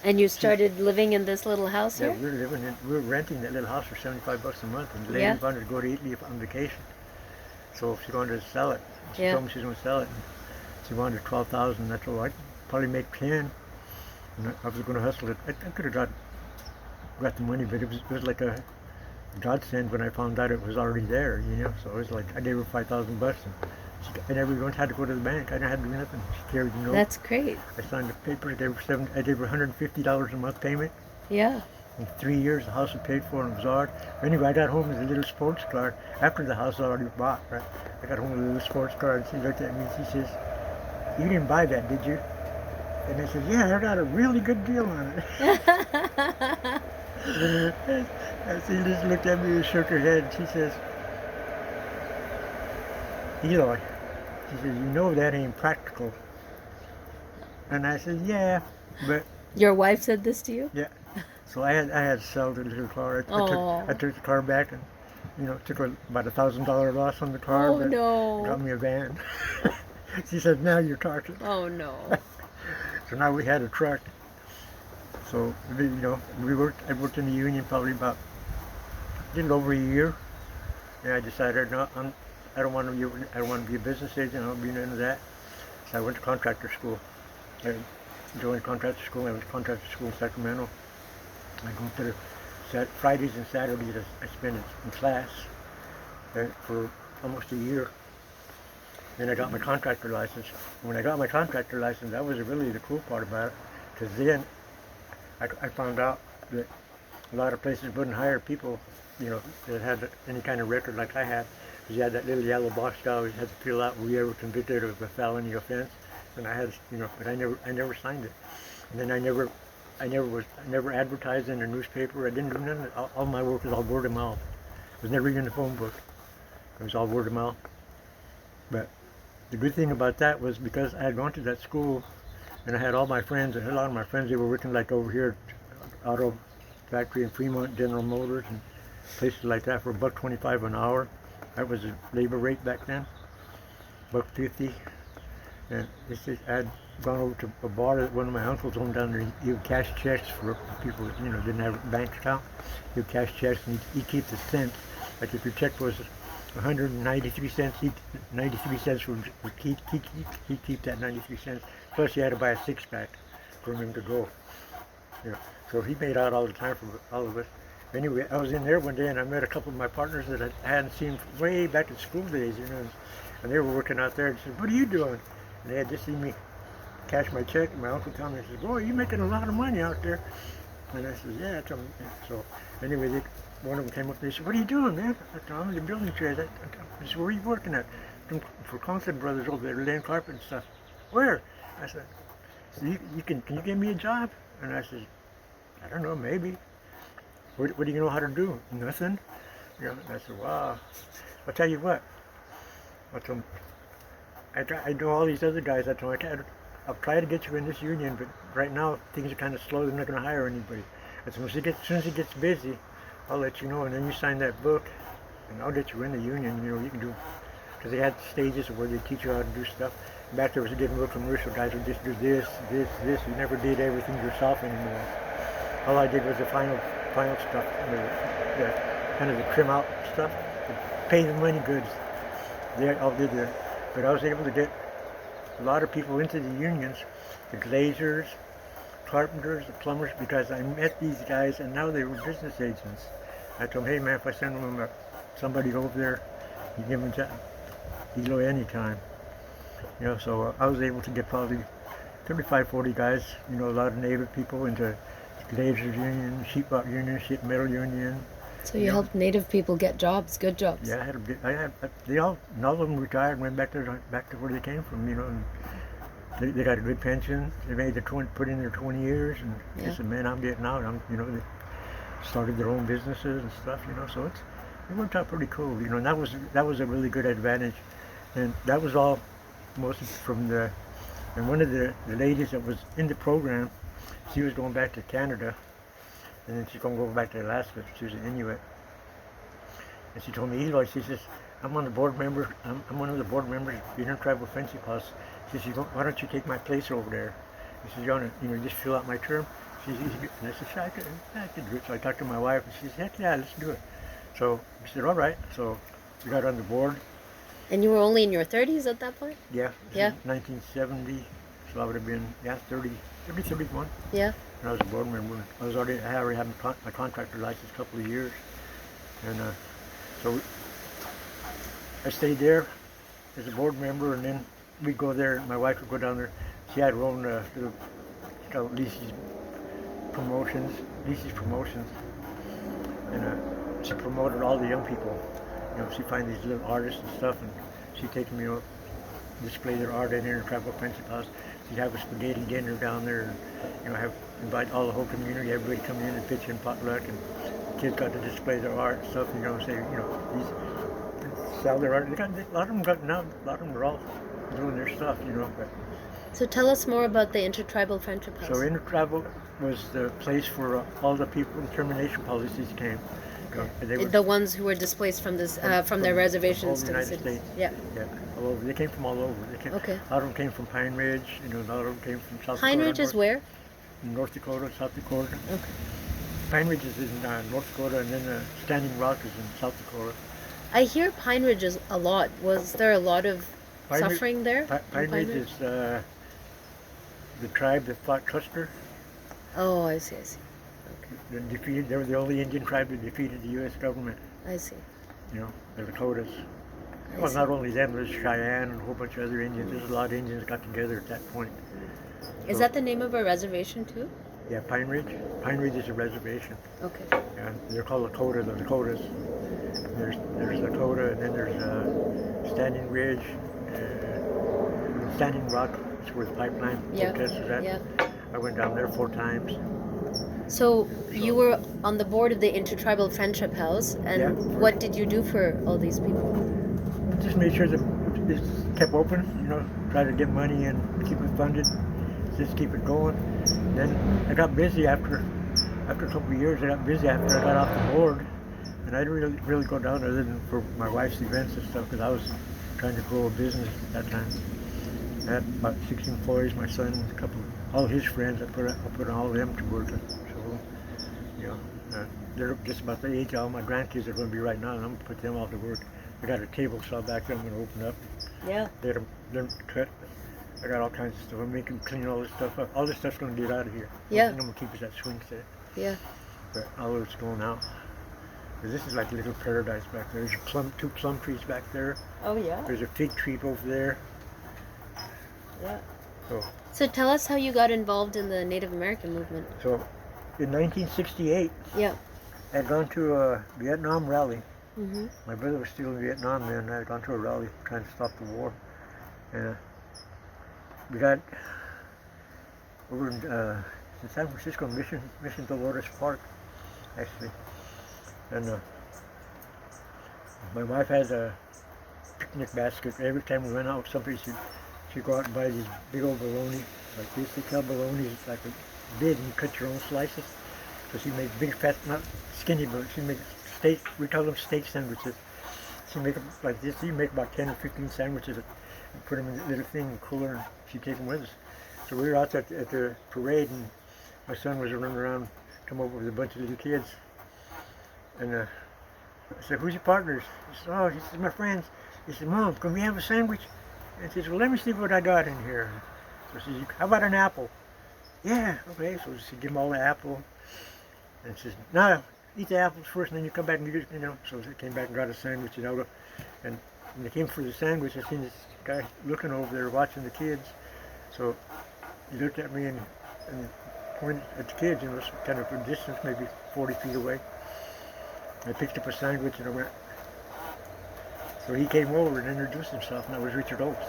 And you started living in this little house Yeah, here? we were renting that little house for $75 a month, and the lady Yeah, wanted to go to Italy on vacation, so she wanted to sell it. She yeah. told me she was going to sell it. And she wanted 12,000. I told her I'd probably make 10, and I was going to hustle it. I could have got the money, but it was like a godsend when I found out it was already there, you know. So it was like I gave her $5,000, and I never once had to go to the bank. I didn't have to do nothing. She carried the note. That's great. I signed the paper. I gave her $150 a month payment. Yeah. In 3 years, the house was paid for and it was ours. Anyway, I got home with a little sports car after the house was already bought, right? I got home with a little sports car and she looked at me and she says, "You didn't buy that, did you?" And I said, "Yeah, I got a really good deal on it." And she just looked at me and shook her head. She says, "Eloy," she says, "you know that ain't practical." And I said, "Yeah, but Your wife said this to you? yeah." So I had to sell the little car. I Oh. took the car back and took about $1,000 loss on the car, Oh but got no. me a van. She said, "Now you're talking." Oh no. So now we had a truck. So I worked in the union probably about a little over a year, and I decided no, I don't want to be a business agent. I don't be none of that. So I went to contractor school. I joined contractor school. I went to contractor school in Sacramento. I go to the Fridays and Saturdays. I spent in class for almost a year. Then I got my contractor license. When I got my contractor license, that was really the cool part about it, because then I found out that a lot of places wouldn't hire people, that had any kind of record like I had. Because you had that little yellow box you always had to fill out, were you ever convicted of a felony offense? And I had, but I never signed it. And then I never advertised in a newspaper. I didn't do none of it. All my work was all word of mouth. It was never in the phone book. It was all word of mouth. But the good thing about that was because I had gone to that school and I had all my friends, and a lot of my friends, they were working like over here, auto factory in Fremont, General Motors, and places like that for $1.25 an hour. That was the labor rate back then, $1.50. And I had gone over to a bar that one of my uncles owned down there. He would cash checks for people that didn't have a bank account. He would cash checks and he'd keep the cents. Like if your check was 193 cents, 93 cents would he'd keep that 93 cents. Plus you had to buy a six-pack for him to go. So he made out all the time for all of us. Anyway, I was in there one day and I met a couple of my partners that I hadn't seen way back in school days, and they were working out there and said, "What are you doing?" And they had just seen me cash my check, and my uncle told me, he said, "Boy, you're making a lot of money out there." And I said, "Yeah." So anyway, one of them came up and they said, "What are you doing, man?" I said, "I'm in the building trade." I said, "Where are you working at?" "For Conklin Brothers over there, laying carpet and stuff." "Where?" I said, "So can you give me a job?" And I said, "I don't know, maybe." What do you know how to do?" "Nothing." And I said, "Wow." "I'll tell you what." I told him, I know all these other guys. I told him, I'll try to get you in this union, but right now things are kind of slow. They're not going to hire anybody. As soon as it gets busy, I'll let you know, and then you sign that book, and I'll get you in the union. You can do, because they had stages where they teach you how to do stuff. Back there was getting real commercial. Guys would just do this, this, this. You never did everything yourself anymore. All I did was the final stuff, the kind of the trim out stuff, pay the money goods. They all did that. But I was able to get a lot of people into the unions, the glazers, carpenters, the plumbers, because I met these guys and now they were business agents. I told them, "Hey man, if I send them somebody over there, you give them a job, Eloy anytime." So I was able to get probably 35, 40 guys, a lot of native people into glazers union, sheetrock union, sheet metal union. So you helped Native people get jobs, good jobs. Yeah, all of them retired and went back to where they came from, and they got a good pension. They put in their 20 years, and Yeah. they said, "Man, I'm getting out." They started their own businesses and stuff, so it worked out pretty cool, and that was a really good advantage, and that was all mostly and one of the ladies that was in the program, she was going back to Canada, and then she's going to go back to Alaska. She was an Inuit. And she told me, "Eloy," she says, I'm one of the board members of the Intertribal Friendship House. She says, "Why don't you take my place over there?" She says, "You want to, just fill out my term?" And I said, "Sure, I could do it." So I talked to my wife, and she said, "Heck yeah, let's do it." So we said, "All right." So we got on the board. And you were only in your 30s at that point? Yeah. This Yeah. is 1970. So I would have been 31. Yeah. And I was a board member. I already had my contractor license a couple of years, and so I stayed there as a board member, and then we'd go there. My wife would go down there. She had her own little called Lisa's Promotions, and she promoted all the young people. She'd find these little artists and stuff, and she'd take them, display their art in here in Tribal Friendship House. She'd have a spaghetti dinner down there, and invite all the whole community. Everybody come in and pitch in potluck, and kids got to display their art and stuff. These sell their art. A lot of them got now. A lot of them are all doing their stuff, But, So tell us more about the Intertribal Friendship House. so Intertribal was the place where all the people in termination policies came. They were The ones who were displaced from this, from their reservations all to the the United cities. States. Yeah. Yeah, all over. They came from all over. Okay. A lot of them came from Pine Ridge. A lot of them came from South Pine Dakota. Ridge is where? North Dakota, South Dakota. Okay. Pine Ridge is in North Dakota, and then Standing Rock is in South Dakota. I hear Pine Ridge is a lot. Was there a lot of Pine Ridge- suffering there? in Pine Ridge is the tribe that fought Custer. Oh, I see. Okay. They were the only Indian tribe that defeated the U.S. government. I see. The Dakotas. I Well, see. not only them, there's Cheyenne and a whole bunch of other Indians. There's a lot of Indians that got together at that point. Is that the name of a reservation too? Yeah, Pine Ridge. Pine Ridge is a reservation. Okay. And they're called the Dakotas. There's Dakota, and then there's Standing Ridge, Standing Rock. That's where the pipeline protest is at. Yeah. I went down there 4 times. So you were on the board of the Intertribal Friendship House, and Yeah. what did you do for all these people? Just made sure that it kept open. Try to get money and keep it funded. Just keep it going. Then I got busy after a couple of years. I got busy after I got off the board, and I didn't really go down other than for my wife's events and stuff, because I was trying to grow a business at that time. I had about 6 employees. My son, all his friends. I put all of them to work. So, they're just about the age all my grandkids are going to be right now, and I'm going to put them all to work. I got a table saw back there I'm going to open up. Yeah. They're cut. I got all kinds of stuff. I'm making clean all this stuff up. All this stuff's going to get out of here. Yeah. I'm going to keep it that swing set. Yeah. But all of it's going out. 'Cause this is like a little paradise back there. There's 2 plum trees back there. Oh yeah. There's a fig tree over there. Yeah. So, So tell us how you got involved in the Native American movement. so in 1968, Yeah. I had gone to a Vietnam rally. Mhm. My brother was still in Vietnam then. I had gone to a rally trying to stop the war. And we got over in San Francisco, Mission Dolores Park, actually. And my wife has a picnic basket. Every time we went out, somebody she'd go out and buy these big old bologna, like this. They sell bologna like big, and you cut your own slices. So she made big, fat, not skinny, but she made steak. We call them steak sandwiches. She make them like this. She make about 10 or 15 sandwiches and put them in a little thing, cooler, and she'd take them with us. So we were out at the parade, and my son was running around, come over with a bunch of little kids. And I said, "Who's your partners?" He said, "Oh, he said, my friends." He said, "Mom, can we have a sandwich?" And she said, "Well, let me see what I got in here." So she said, "How about an apple?" "Yeah, okay." So she give them all the apple. And she said, "No, eat the apples first, and then you come back and get it, So she came back and got a sandwich, and when they came for the sandwich, I seen this guy looking over there watching the kids. So he looked at me and pointed at the kids, it was kind of a distance, maybe 40 feet away. I picked up a sandwich and I went. So he came over and introduced himself, and that was Richard Oakes.